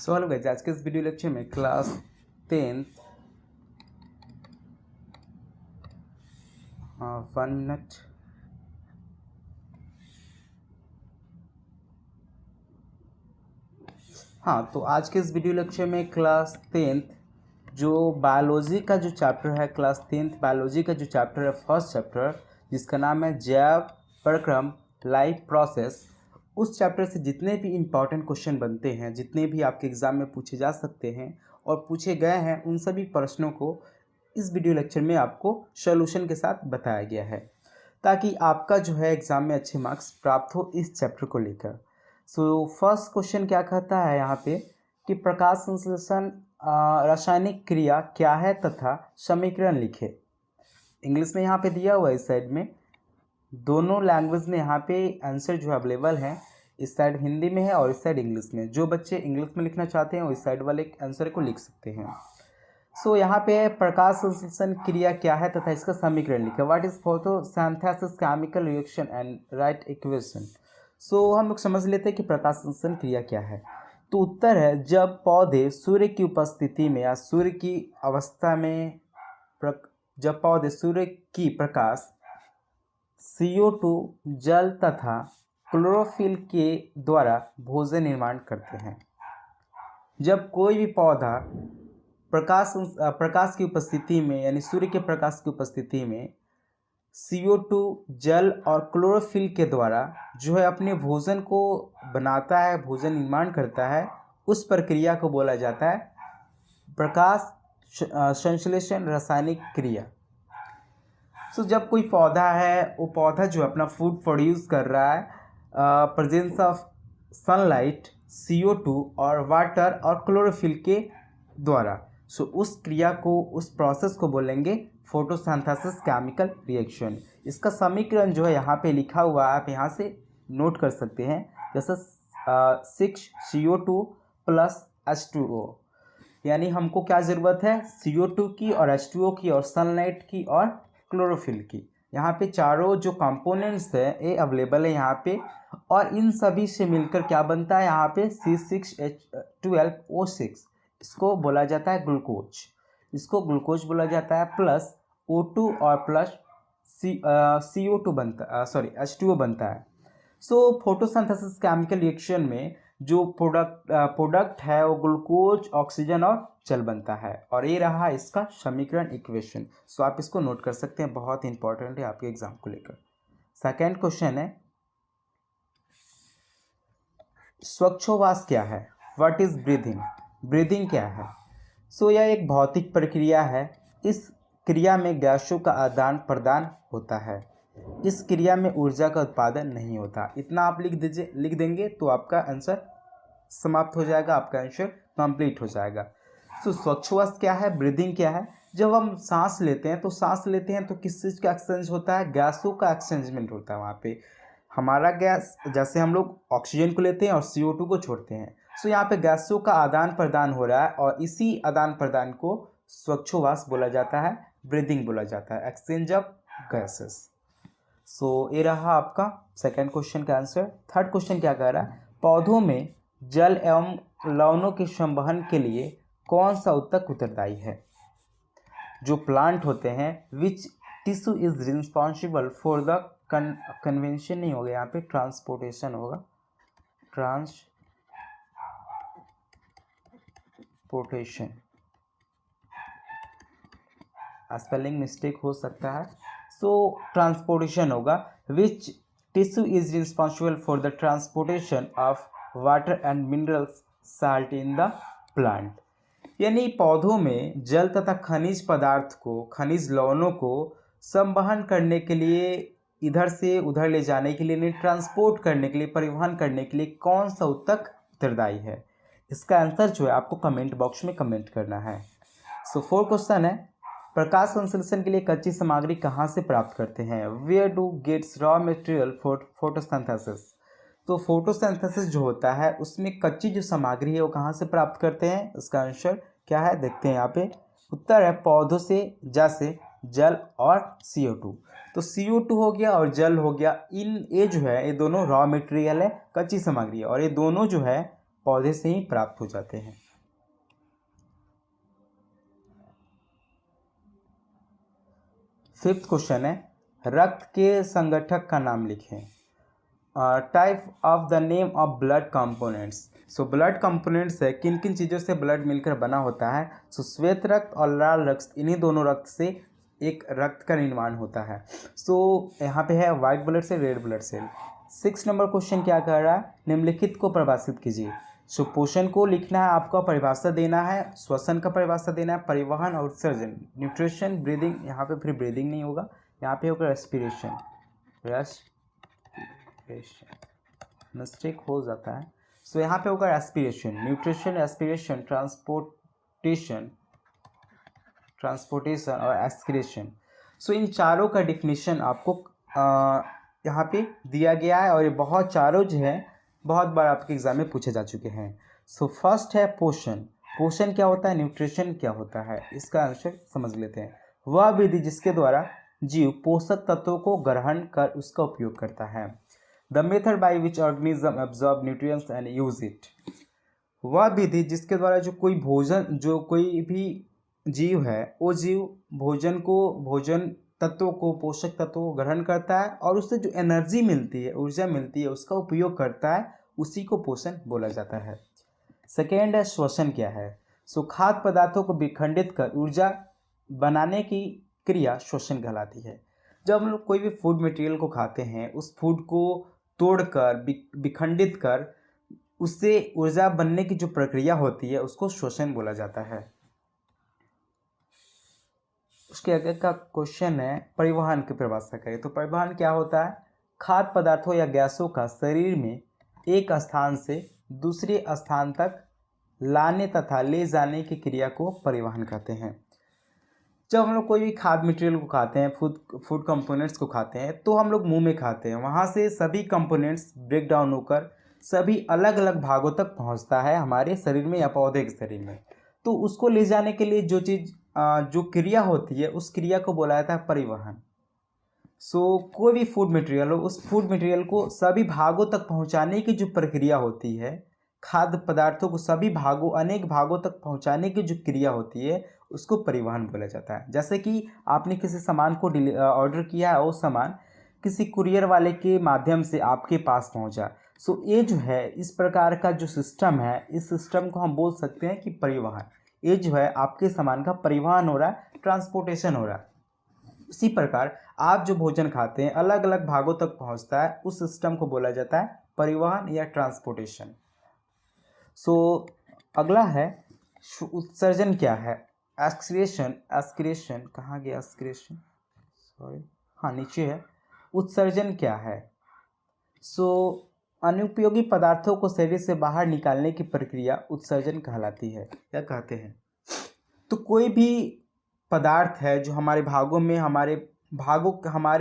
So hello guys, आज के इस वीडियो लेक्चर में क्लास 10th 1 मिनट तो आज के इस वीडियो लेक्चर में क्लास 10th जो बायोलॉजी का जो चैप्टर है, क्लास 10th बायोलॉजी का जो चैप्टर है, फर्स्ट चैप्टर जिसका नाम है जैव प्रक्रम लाइफ प्रोसेस, उस चैप्टर से जितने भी इम्पॉर्टेंट क्वेश्चन बनते हैं, जितने भी आपके एग्ज़ाम में पूछे जा सकते हैं और पूछे गए हैं, उन सभी प्रश्नों को इस वीडियो लेक्चर में आपको सॉल्यूशन के साथ बताया गया है ताकि आपका जो है एग्ज़ाम में अच्छे मार्क्स प्राप्त हो इस चैप्टर को लेकर। सो फर्स्ट क्वेश्चन क्या कहता है यहाँ पे कि प्रकाश संश्लेषण रासायनिक क्रिया क्या है तथा समीकरण लिखे। इंग्लिश में यहाँ पे दिया हुआ है, इस साइड में दोनों लैंग्वेज में यहाँ पे आंसर जो अवेलेबल है, इस साइड हिंदी में है और इस साइड इंग्लिश में। जो बच्चे इंग्लिश में लिखना चाहते हैं वो इस साइड वाले आंसर को लिख सकते हैं। सो यहाँ पे प्रकाश संश्लेषण क्रिया क्या है तथा इसका समीकरण लिखा। What is photosynthesis chemical reaction and write equation. So हम लोग समझ लेते हैं कि प्रकाश संश्लेषण क्रिया क्या है। तो उत्तर है, जब पौधे सूर्य की उपस्थिति में या सूर्य की अवस्था में जब पौधे सूर्य की प्रकाश CO2 जल तथा क्लोरोफिल के द्वारा भोजन निर्माण करते हैं। जब कोई भी पौधा प्रकाश की उपस्थिति में यानी सूर्य के प्रकाश की उपस्थिति में CO2 जल और क्लोरोफिल के द्वारा जो है अपने भोजन को बनाता है, भोजन निर्माण करता है, उस प्रक्रिया को बोला जाता है प्रकाश संश्लेषण रासायनिक क्रिया। सो जब कोई पौधा है, वो पौधा जो अपना फूड प्रोड्यूस कर रहा है प्रेजेंस ऑफ सनलाइट, CO2 और वाटर और क्लोरोफिल के द्वारा, सो उस क्रिया को, उस प्रोसेस को बोलेंगे फोटोसिंथेसिस केमिकल रिएक्शन। इसका समीकरण जो है यहाँ पे लिखा हुआ है, आप यहाँ से नोट कर सकते हैं, जैसे 6CO2 प्लस H2O। यानी हमको क्या ज़रूरत है, CO2 की और H2O की और सनलाइट की और क्लोरोफिल की। यहाँ पे चारों जो कंपोनेंट्स है ये अवेलेबल है यहाँ पे, और इन सभी से मिलकर क्या बनता है यहाँ पे C6H12O6। इसको बोला जाता है ग्लूकोज, इसको ग्लूकोज बोला जाता है, प्लस O2 और प्लस CO2 बनता H2O बनता है। सो फोटोसिंथेसिस केमिकल रिएक्शन में जो प्रोडक्ट है वो ग्लूकोज, ऑक्सीजन और जल बनता है, और ये रहा इसका समीकरण इक्वेशन। सो आप इसको नोट कर सकते हैं, बहुत इंपॉर्टेंट है आपके एग्जाम को लेकर। सेकेंड क्वेश्चन है, स्वच्छोवास क्या है। What is breathing. ब्रीदिंग क्या है। सो यह एक भौतिक प्रक्रिया है। इस क्रिया में गैसों का आदान प्रदान होता है। इस क्रिया में ऊर्जा का उत्पादन नहीं होता। इतना आप लिख देंगे तो आपका आंसर समाप्त हो जाएगा, आपका आंसर कंप्लीट हो जाएगा। सो स्वच्छोवास क्या है, ब्रीदिंग क्या है। जब हम सांस लेते हैं तो किस चीज़ का एक्सचेंज होता है, गैसों का एक्सचेंजमेंट होता है। वहाँ पे हमारा गैस, जैसे हम लोग ऑक्सीजन को लेते हैं और CO2 को छोड़ते हैं, सो यहाँ पे गैसों का आदान प्रदान हो रहा है, और इसी आदान प्रदान को स्वच्छोवास बोला जाता है, ब्रीदिंग बोला जाता है, एक्सचेंज ऑफ गैसेस। सो ये रहा आपका सेकेंड क्वेश्चन का आंसर। थर्ड क्वेश्चन क्या कह रहा है, पौधों में जल एवं लवणों के संवहन के लिए कौन सा ऊतक उत्तरदायी है। जो प्लांट होते हैं, which tissue is responsible for the convention नहीं होगा, यहाँ पे ट्रांसपोर्टेशन होगा, ट्रांसपोर्टेशन, स्पेलिंग मिस्टेक हो सकता है, सो ट्रांसपोर्टेशन होगा। Which tissue is responsible for the transportation of water and minerals salt in the plant. यानी पौधों में जल तथा खनिज पदार्थ को, खनिज लवणों को संवहन करने के लिए, इधर से उधर ले जाने के लिए, ट्रांसपोर्ट करने के लिए, परिवहन करने के लिए कौन सा ऊतक उत्तरदायी है। इसका आंसर जो है आपको कमेंट बॉक्स में कमेंट करना है। सो फोर्थ क्वेश्चन है, प्रकाश संश्लेषण के लिए कच्ची सामग्री कहाँ से प्राप्त करते हैं। Where do gets raw material for photosynthesis. तो फोटोसिंथेसिस जो होता है उसमें कच्ची जो सामग्री है वो कहाँ से प्राप्त करते हैं। इसका आंसर क्या है, देखते हैं यहाँ पे। उत्तर है पौधों से, जैसे जल और CO2। तो CO2 हो गया और जल हो गया, ये जो है ये दोनों रॉ मटेरियल है, कच्ची सामग्री है, और ये दोनों जो है पौधे से ही प्राप्त हो जाते हैं। फिफ्थ क्वेश्चन है, रक्त के संगठक का नाम लिखें। Type of the name of blood components. So blood components है, किन किन चीज़ों से ब्लड मिलकर बना होता है। सो श्वेत रक्त और लाल रक्त, इन्हीं दोनों रक्त से एक रक्त का निर्माण होता है। सो यहाँ पे है white blood cell, red blood cell. 6 number question क्या कह रहा है, निम्नलिखित को परिभाषित कीजिए। सो पोषण को लिखना है, आपका परिभाषा देना है, श्वसन का परिभाषा देना है, परिवहन और उत्सर्जन, न्यूट्रिशन, ब्रीदिंग, यहाँ पे फिर ब्रीदिंग नहीं होगा, यहाँ पे होगा रेस्पिरेशन, मिस्टेक हो जाता है। सो यहाँ पे होगा रेस्पिरेशन, न्यूट्रिशन, रेस्पिरेशन, ट्रांसपोर्टेशन और एक्सक्रीशन। सो इन चारों का डिफिनीशन आपको यहाँ पे दिया गया है, और ये बहुत चारों जो है बहुत बार आपके एग्जाम में पूछे जा चुके हैं। सो फर्स्ट है पोषण। पोषण क्या होता है, न्यूट्रिशन क्या होता है, इसका आंसर समझ लेते हैं। वह विधि जिसके द्वारा जीव पोषक तत्वों को ग्रहण कर उसका उपयोग करता है। The method by which organism absorb nutrients and use it. वह विधि जिसके द्वारा जो कोई भी जीव है, वो जीव भोजन तत्वों को, पोषक तत्वों को ग्रहण करता है और उससे जो एनर्जी मिलती है, ऊर्जा मिलती है, उसका उपयोग करता है, उसी को पोषण बोला जाता है। सेकेंड है श्वसन क्या है। सो खाद्य पदार्थों को विखंडित कर ऊर्जा बनाने की क्रिया श्वसन कहलाती है। जब हम लोग कोई भी फूड मटेरियल को खाते हैं, उस फूड को तोड़कर विखंडित कर उससे ऊर्जा बनने की जो प्रक्रिया होती है, उसको श्वसन बोला जाता है। उसके आगे का क्वेश्चन है परिवहन की परिभाषा करें। तो परिवहन क्या होता है, खाद्य पदार्थों या गैसों का शरीर में एक स्थान से दूसरे स्थान तक लाने तथा ले जाने की क्रिया को परिवहन कहते हैं। जब हम लोग कोई भी खाद्य मटेरियल को खाते हैं, फूड कंपोनेंट्स को खाते हैं, तो हम लोग मुंह में खाते हैं, वहाँ से सभी कंपोनेंट्स ब्रेक डाउन होकर सभी अलग अलग भागों तक पहुँचता है हमारे शरीर में या पौधे के शरीर में। तो उसको ले जाने के लिए जो क्रिया होती है, उस क्रिया को बोला जाता है परिवहन। सो कोई भी फूड मटेरियल हो, उस फूड मटेरियल को सभी भागों तक पहुंचाने की जो प्रक्रिया होती है, खाद्य पदार्थों को सभी अनेक भागों तक पहुंचाने की जो क्रिया होती है, उसको परिवहन बोला जाता है। जैसे कि आपने किसी सामान को ऑर्डर किया है, वो सामान किसी कुरियर वाले के माध्यम से आपके पास पहुंचा। सो ये जो है, इस प्रकार का जो सिस्टम है, इस सिस्टम को हम बोल सकते हैं कि परिवहन। ये जो है आपके सामान का परिवहन हो रहा है, ट्रांसपोर्टेशन हो रहा है। इसी प्रकार आप जो भोजन खाते हैं अलग अलग भागों तक पहुंचता है, उस सिस्टम को बोला जाता है परिवहन या ट्रांसपोर्टेशन। सो अगला है उत्सर्जन क्या है। एस्क्रेशन कहाँ गया, एस्क्रेशन सॉरी, हाँ नीचे है। उत्सर्जन क्या है। सो अनुपयोगी पदार्थों को शरीर से बाहर निकालने की प्रक्रिया उत्सर्जन कहलाती है। क्या कहते हैं, तो कोई भी पदार्थ है जो हमारे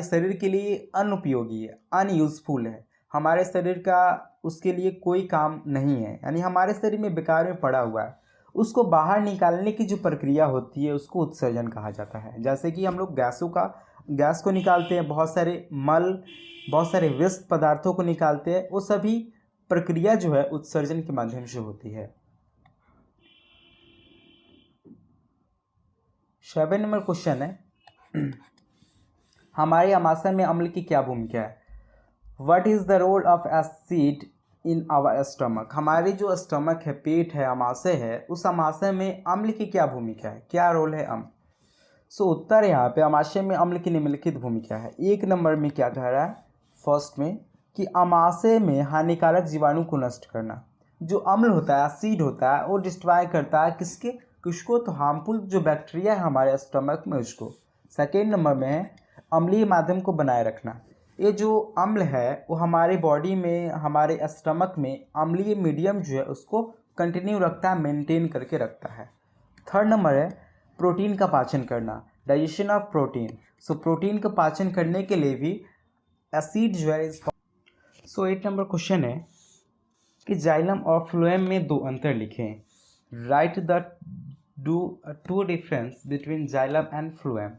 शरीर के लिए अनुपयोगी है, अनयूजफुल है, हमारे शरीर का उसके लिए कोई काम नहीं है, यानी हमारे शरीर में बेकार में पड़ा हुआ है, उसको बाहर निकालने की जो प्रक्रिया होती है, उसको उत्सर्जन कहा जाता है। जैसे कि हम लोग गैस को निकालते हैं, बहुत सारे व्यस्त पदार्थों को निकालते हैं, वो सभी प्रक्रिया जो है उत्सर्जन के माध्यम से होती है। 7 नंबर क्वेश्चन है हमारे आमाशय में अम्ल की क्या भूमिका है। What is the role of acid in our stomach. हमारे जो स्टमक है, पेट है, आमाशय है, उस आमाशय में अम्ल की क्या भूमिका है, क्या रोल है अम्ल। सो उत्तर यहाँ पे आमाशय में अम्ल की निम्नलिखित भूमिका है। 1 नंबर में क्या कह रहा है, फर्स्ट में कि आमाशय में हानिकारक जीवाणु को नष्ट करना। जो अम्ल होता है, एसिड होता है, वो डिस्ट्रॉय करता है किसको, तो हार्मफुल जो बैक्टीरिया है हमारे स्टमक में, उसको। सेकेंड नंबर में है अम्लीय माध्यम को बनाए रखना। ये जो अम्ल है वो हमारे बॉडी में, हमारे स्टमक में अम्लीय मीडियम जो है उसको कंटिन्यू रखता है, मेंटेन करके रखता है। थर्ड नंबर है प्रोटीन का पाचन करना, digestion of protein. So protein का पाचन करने के लिए भी एसिड जो है। सो 8 नंबर क्वेश्चन है कि जाइलम और फ्लोएम में 2 अंतर लिखें। Right the two difference between xylem and phloem.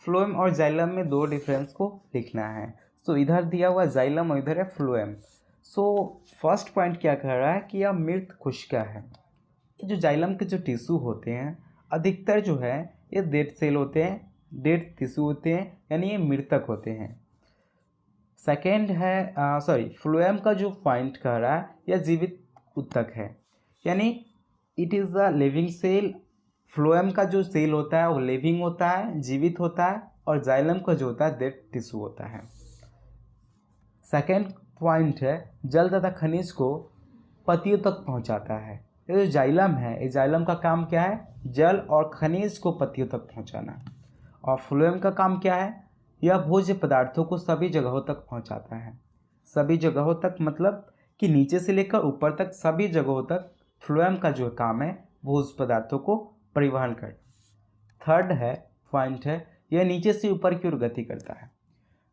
Phloem और जाइलम में 2 डिफरेंस को लिखना है। सो इधर दिया हुआ जाइलम और इधर है फ्लोएम। सो फर्स्ट पॉइंट क्या कह रहा है कि यह मृत कोशिका है। ये जो जाइलम के जो टिश्यू होते हैं अधिकतर जो है ये डेड सेल होते हैं, डेड टिश्यू होते हैं, यानी ये मृतक होते हैं। सेकेंड है फ्लोएम का जो पॉइंट कह रहा है यह जीवित ऊतक है, यानी it is a living cell. Phloem का जो सेल होता है वो लिविंग होता है, जीवित होता है, और जाइलम का जो होता है डेड टिश्यू होता है। सेकेंड पॉइंट है जल तथा खनिज को पत्तियों तक पहुंचाता है। ये जो जाइलम है, इस जाइलम का काम क्या है? जल और खनिज को पत्तियों तक पहुंचाना। और फ्लोएम का काम क्या है? यह भोज्य पदार्थों को सभी जगहों तक पहुंचाता है। सभी जगहों तक मतलब कि नीचे से लेकर ऊपर तक सभी जगहों तक फ्लोएम का जो काम है भोज्य पदार्थों को परिवहन कर। थर्ड है पॉइंट है यह नीचे से ऊपर की ओर गति करता है।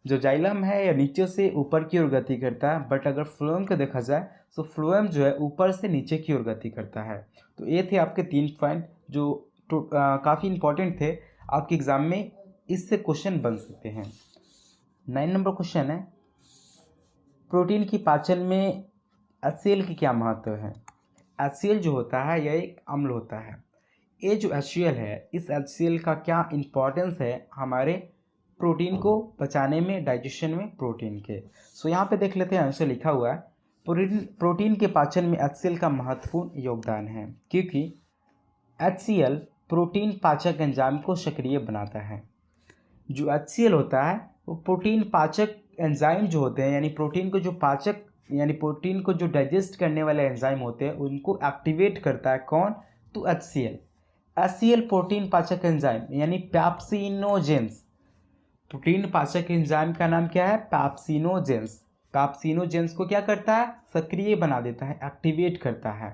जो जाइलम है यह नीचे से ऊपर की ओर गति करता है, बट अगर फ्लोएम को देखा जाए तो फ्लोएम जो है ऊपर से नीचे की ओर गति करता है। तो ये थे आपके 3 पॉइंट जो काफ़ी इंपॉर्टेंट थे, आपके एग्जाम में इससे क्वेश्चन बन सकते हैं। 9 नंबर क्वेश्चन है प्रोटीन की पाचन में HCl की क्या महत्व है। HCl जो होता है यह एक अम्ल होता है। ये जो HCl है इस HCl का क्या इम्पोर्टेंस है हमारे प्रोटीन को पचाने में, डाइजेशन में प्रोटीन के। सो यहाँ पे देख लेते हैं, आंसर लिखा हुआ है प्रोटीन के पाचन में HCl का महत्वपूर्ण योगदान है, क्योंकि HCl प्रोटीन पाचक एंजाइम को सक्रिय बनाता है। जो HCl होता है वो प्रोटीन पाचक एंजाइम जो होते हैं, यानी प्रोटीन को जो पाचक यानी प्रोटीन को जो डाइजेस्ट करने वाले एंजाइम होते हैं उनको एक्टिवेट करता है। कौन? तो HCl प्रोटीन पाचक एंजाइम यानी पैप्सिनोजेंस। प्रोटीन पाचक एंजाइम का नाम क्या है? पैप्सिनोजेंस। पैप्सिनोजेंस को क्या करता है? सक्रिय बना देता है, एक्टिवेट करता है,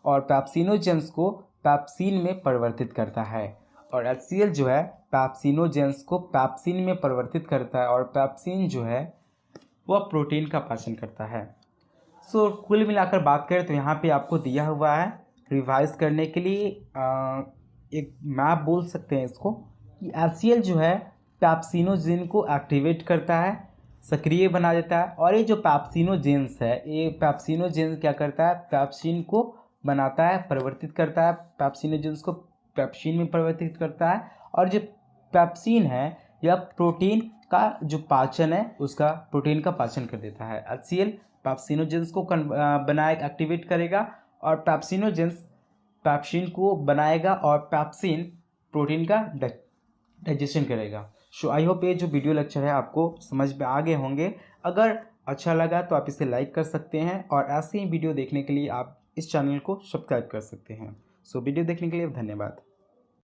और पैप्सिनोजेंस को पैप्सिन में परिवर्तित करता है। और HCl जो है पैप्सिनोजेंस को पैप्सिन में परिवर्तित करता है, और पैप्सिन जो है वह प्रोटीन का पाचन करता है। सो कुल मिलाकर बात करें तो यहाँ पे आपको दिया हुआ है रिवाइज करने के लिए एक मैप बोल सकते हैं इसको, कि HCl जो है पैप्सिनोजेन को एक्टिवेट करता है, सक्रिय बना देता है, और ये जो पैप्सिनोजेंस है ये पैप्सिनोजेंस क्या करता है? पैप्सिन को बनाता है, परिवर्तित करता है, पैप्सिनोजेंस को पैप्सिन में परिवर्तित करता है, और जो पैप्सिन है यह प्रोटीन का जो पाचन है उसका प्रोटीन का पाचन कर देता है। HCl पैप्सिनोजेंस को बनाएगा, एक्टिवेट करेगा, और पैप्सिनोजेंस पैप्सिन को बनाएगा, और पैप्सिन प्रोटीन का डाइजेशन करेगा। सो आई होप ये जो वीडियो लेक्चर है आपको समझ में आ गए होंगे। अगर अच्छा लगा तो आप इसे लाइक कर सकते हैं, और ऐसे ही वीडियो देखने के लिए आप इस चैनल को सब्सक्राइब कर सकते हैं। सो वीडियो देखने के लिए धन्यवाद।